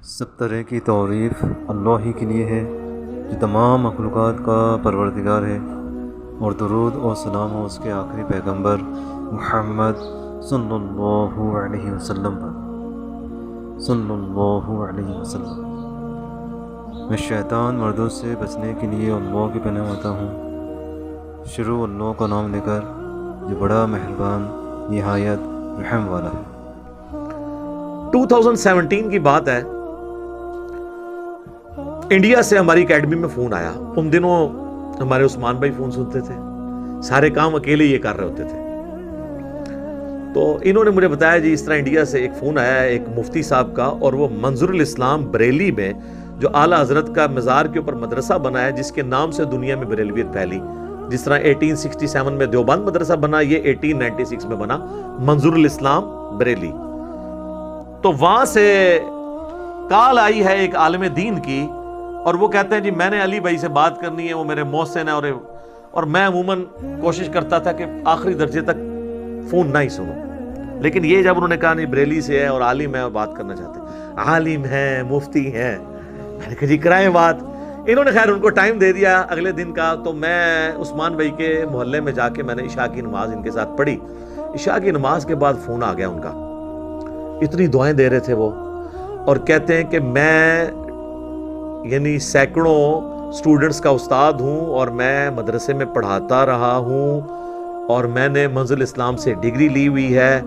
سب طرح کی تعریف اللہ ہی کے لیے ہے جو تمام مخلوقات کا پروردگار ہے، اور درود اور سلام ہو اس کے آخری پیغمبر محمد صلی اللہ علیہ وسلم پر میں شیطان مردوں سے بچنے کے لیے اللہ کی پناہ مانگتا ہوں۔ شروع اللہ کا نام لے کر جو بڑا مہربان نہایت رحم والا ہے۔ 2017 کی بات ہے، انڈیا سے ہماری اکیڈمی میں فون آیا۔ ان دنوں ہمارے عثمان بھائی فون سنتے تھے، سارے کام اکیلے یہ کر رہے ہوتے تھے۔ تو انہوں نے مجھے بتایا جی اس طرح انڈیا سے ایک فون آیا ہے ایک مفتی صاحب کا، اور وہ منظر الاسلام بریلی میں جو اعلیٰ حضرت کا مزار کے اوپر مدرسہ بنا ہے، جس کے نام سے دنیا میں بریلویت پھیلی، جس طرح 1867 میں دیوبند مدرسہ بنا، یہ 1896 میں بنا منظر الاسلام بریلی۔ تو وہاں سے کال آئی ہے ایک عالم دین کی، اور وہ کہتے ہیں جی میں نے علی بھائی سے بات کرنی ہے، وہ میرے محسن ہے، اور میں عموماً کوشش کرتا تھا کہ آخری درجے تک فون نہ ہی سنوں، لیکن یہ جب انہوں نے کہا نہیں بریلی سے ہے اور عالم ہے اور بات کرنا چاہتے ہیں، عالم ہے مفتی ہیں، میں نے کہا جی کرائیں بات۔ انہوں نے خیر ان کو ٹائم دے دیا اگلے دن کا۔ تو میں عثمان بھائی کے محلے میں جا کے میں نے عشاء کی نماز ان کے ساتھ پڑھی۔ عشاء کی نماز کے بعد فون آ گیا ان کا، اتنی دعائیں دے رہے تھے وہ، اور کہتے ہیں کہ میں یعنی سینکڑوں سٹوڈنٹس کا استاد ہوں، اور میں مدرسے میں پڑھاتا رہا ہوں، اور میں نے منزل اسلام سے ڈگری لی ہوئی ہے،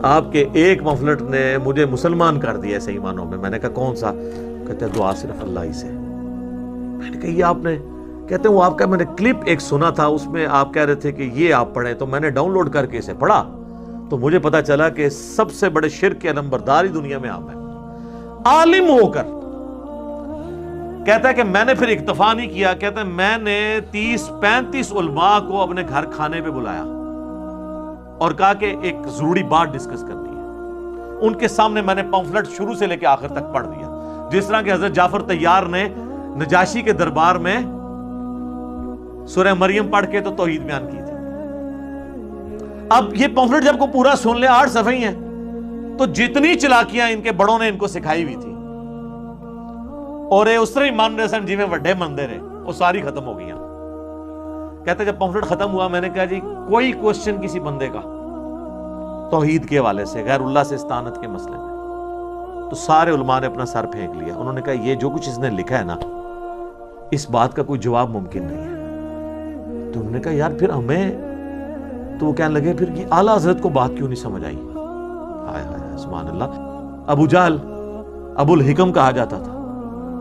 آپ کے ایک مفلٹ نے مجھے مسلمان کر دیا صحیح معنوں میں۔ میں نے کہا کون سا؟ کہتے ہیں دعا صرف اللہ ہی سے۔ میں نے کہا یہ آپ نے؟ کہتے ہیں وہ آپ کا میں نے کلپ ایک سنا تھا، اس میں آپ کہہ رہے تھے کہ یہ آپ پڑھیں، تو میں نے ڈاؤن لوڈ کر کے اسے پڑھا، تو مجھے پتا چلا کہ سب سے بڑے شرک کے نمبرداری دنیا میں آپ ہیں، عالم ہو کر۔ کہتا ہے کہ میں نے پھر اکتفا نہیں کیا، کہتا ہے میں نے 30-35 علماء کو اپنے گھر کھانے پہ بلایا اور کہا کہ ایک ضروری بات ڈسکس کرنی ہے۔ ان کے سامنے میں نے پمفلٹ شروع سے لے کے آخر تک پڑھ دیا، جس طرح کہ حضرت جعفر طیار نے نجاشی کے دربار میں سورہ مریم پڑھ کے تو توحید بیان کی تھی۔ اب یہ پمفلٹ جب کو پورا سن لے، 8 صفحے ہیں، تو جتنی چلاکیاں ان کے بڑوں نے ان کو سکھائی ہوئی تھی، اور اس طرح مان رہے سن جی میں وڈے مندر ہے، وہ ساری ختم ہو گئی۔ کہتے جب پمفلٹ ختم ہوا، میں نے کہا جی کوئی کوشچن کسی بندے کا توحید کے حوالے سے، غیر اللہ سے استعانت کے مسئلے میں، تو سارے علماء نے اپنا سر پھینک لیا۔ انہوں نے کہا یہ جو کچھ اس نے لکھا ہے نا، اس بات کا کوئی جواب ممکن نہیں ہے۔ تو انہوں نے کہا یار پھر ہمیں، تو وہ کہنے لگے پھر یہ اعلیٰ حضرت کو بات کیوں نہیں سمجھ آئی؟ ہائے ہائے سبحان اللہ۔ ابو جہل ابو الحکم کہا جاتا تھا،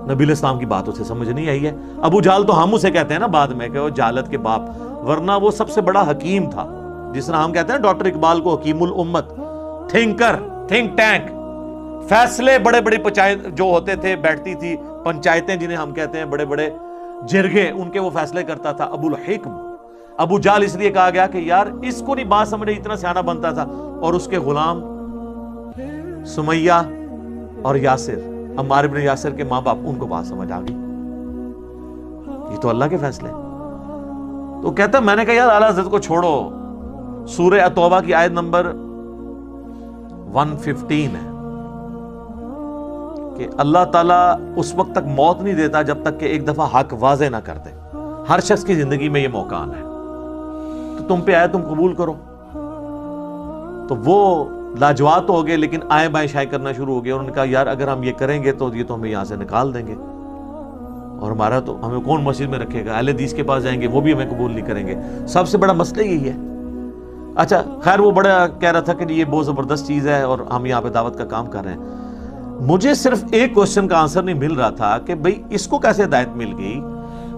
نبی علیہ السلام کی بات اسے سمجھ نہیں آئی ہے۔ ابو جہل تو ہم اسے کہتے ہیں نا بعد میں کہ وہ جہالت کے باپ، ورنہ وہ سب سے بڑا حکیم تھا، جس طرح ہم کہتے ہیں ڈاکٹر اقبال کو حکیم الامت، تھنکر، تھنک ٹینک، فیصلے بڑے بڑے جو ہوتے تھے، بیٹھتی تھی پنچایتیں جنہیں ہم کہتے ہیں، بڑے بڑے جرگے، ان کے وہ فیصلے کرتا تھا ابو الحکم۔ ابو جہل اس لیے کہا گیا کہ یار اس کو نہیں بات سمجھے، اتنا سیانہ بنتا تھا، اور اس کے غلام سمیہ اور یاسر، عمار ابن یاسر کے ماں باپ، ان کو بات سمجھ آ گئی، یہ تو اللہ کے فیصلے۔ تو کہتا میں نے کہا یار اعلیٰ حضرت کو چھوڑو، سورہ التوبہ کی آیت نمبر 115 ہے کہ اللہ تعالیٰ اس وقت تک موت نہیں دیتا جب تک کہ ایک دفعہ حق واضح نہ کر دے۔ ہر شخص کی زندگی میں یہ موقع آنا ہے، تو تم پہ آئے، تم قبول کرو۔ تو وہ لاجواب ہو گئے، لیکن آئیں بائیں شائیں کرنا شروع ہو گئے۔ انہوں نے کہا یار اگر ہم یہ کریں گے تو یہ تو ہمیں یہاں سے نکال دیں گے، اور ہمارا تو ہمیں کون مسجد میں رکھے گا، اہل حدیث کے پاس جائیں گے وہ بھی ہمیں قبول نہیں کریں گے، سب سے بڑا مسئلہ یہی ہے۔ اچھا خیر وہ بڑا کہہ رہا تھا کہ یہ بہت زبردست چیز ہے اور ہم یہاں پہ دعوت کا کام کر رہے ہیں۔ مجھے صرف ایک کوشچن کا آنسر نہیں مل رہا تھا کہ بھئی اس کو کیسے ہدایت مل گئی؟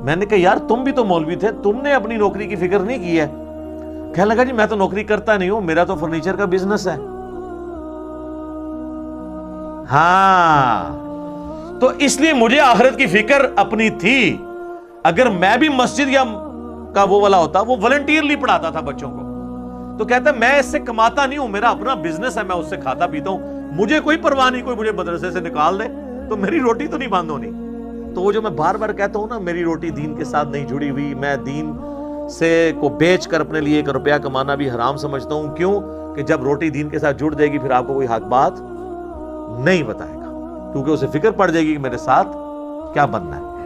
میں نے کہا یار تم بھی تو مولوی تھے، تم نے اپنی نوکری کی فکر نہیں کی ہے؟ کہنے لگا جی میں تو نوکری کرتا نہیں ہوں، میرا تو فرنیچر کا بزنس ہے۔ ہاں تو اس لیے مجھے آخرت کی فکر اپنی تھی۔ اگر میں بھی مسجد یا کا وہ والا ہوتا، وہ والنٹیئرلی پڑھاتا تھا بچوں کو، تو کہتا ہے میں اس سے کماتا نہیں ہوں، میرا اپنا بزنس ہے، میں اس سے کھاتا پیتا ہوں، مجھے کوئی پرواہ نہیں، کوئی مجھے مدرسے سے نکال دے تو میری روٹی تو نہیں بند ہونی۔ تو وہ جو میں بار بار کہتا ہوں نا، میری روٹی دین کے ساتھ نہیں جڑی ہوئی، میں دین سے کو بیچ کر اپنے لیے 1 روپیہ کمانا بھی حرام سمجھتا ہوں۔ کیوں کہ جب روٹی دین کے ساتھ جڑ جائے گی پھر آپ کو کوئی حق بات نہیں بتائے گا۔ کیونکہ اسے فکر پڑ جائے گی کہ میرے ساتھ کیا بننا ہے.